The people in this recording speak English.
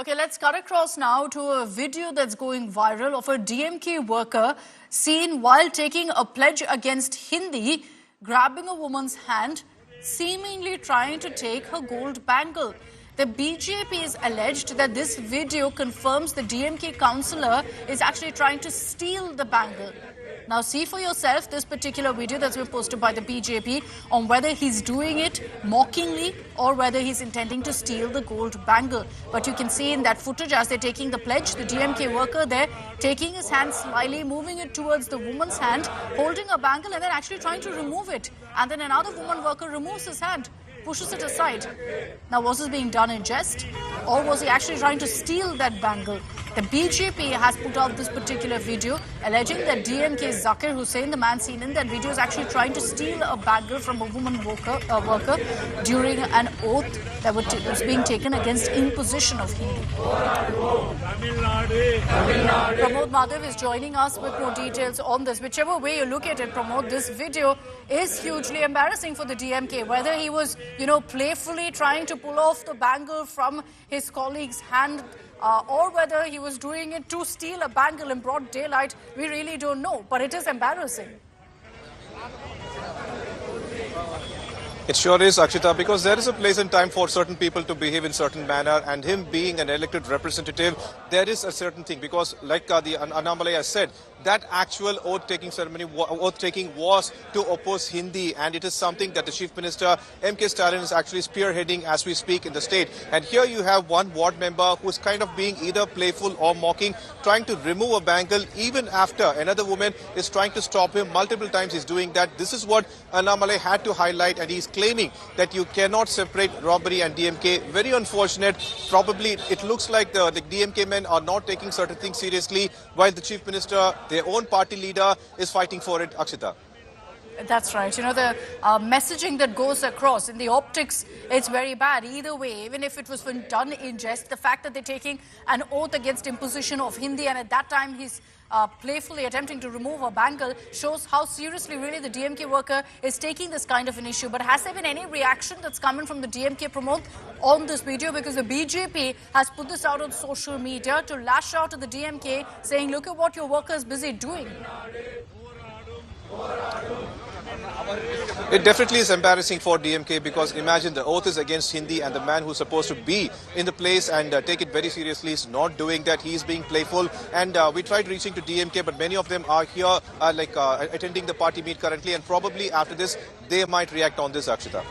Okay, let's cut across now to a video that's going viral of a DMK worker seen while taking a pledge against Hindi, grabbing a woman's hand, seemingly trying to take her gold bangle. The BJP is alleged that this video confirms the DMK councillor is actually trying to steal the bangle. Now see for yourself this particular video that's been posted by the BJP on whether he's doing it mockingly or whether he's intending to steal the gold bangle. But you can see in that footage as they're taking the pledge, the DMK worker there taking his hand slyly, moving it towards the woman's hand, holding a bangle and then actually trying to remove it. And then another woman worker removes his hand, pushes it aside. Now, was this being done in jest or was he actually trying to steal that bangle? The BJP has put out this particular video alleging that DMK Zakir Hussain, the man seen in that video, is actually trying to steal a bangle from a woman worker during an oath that was being taken against imposition of Hindi. Pramod Madhav is joining us with more details on this. Whichever way you look at it, Pramod, this video is hugely embarrassing for the DMK. Whether he was, playfully trying to pull off the bangle from his colleague's hand, or whether he was doing it to steal a bangle in broad daylight, we really don't know. But it is embarrassing. It sure is, Akshita, because there is a place and time for certain people to behave in certain manner, and him being an elected representative, there is a certain thing, because like the Annamalai has said, that actual oath-taking ceremony, oath-taking was to oppose Hindi, and it is something that the Chief Minister, M.K. Stalin, is actually spearheading as we speak in the state. And here you have one ward member who is kind of being either playful or mocking, trying to remove a bangle even after another woman is trying to stop him. Multiple times he's doing that. This is what Annamalai had to highlight, and he's claiming that you cannot separate robbery and DMK. Very unfortunate. Probably it looks like the DMK men are not taking certain things seriously, while the Chief Minister, their own party leader, is fighting for it, Akshita. That's right. The messaging that goes across in the optics, it's very bad. Either way, even if it was done in jest, the fact that they're taking an oath against imposition of Hindi and at that time he's playfully attempting to remove a bangle shows how seriously really the DMK worker is taking this kind of an issue. But has there been any reaction that's coming from the DMK Pramod on this video? Because the BJP has put this out on social media to lash out at the DMK, saying, look at what your worker is busy doing. It definitely is embarrassing for DMK, because imagine the oath is against Hindi and the man who's supposed to be in the place and take it very seriously is not doing that. He's being playful, and we tried reaching to DMK, but many of them are here attending the party meet currently, and probably after this they might react on this, Akshita.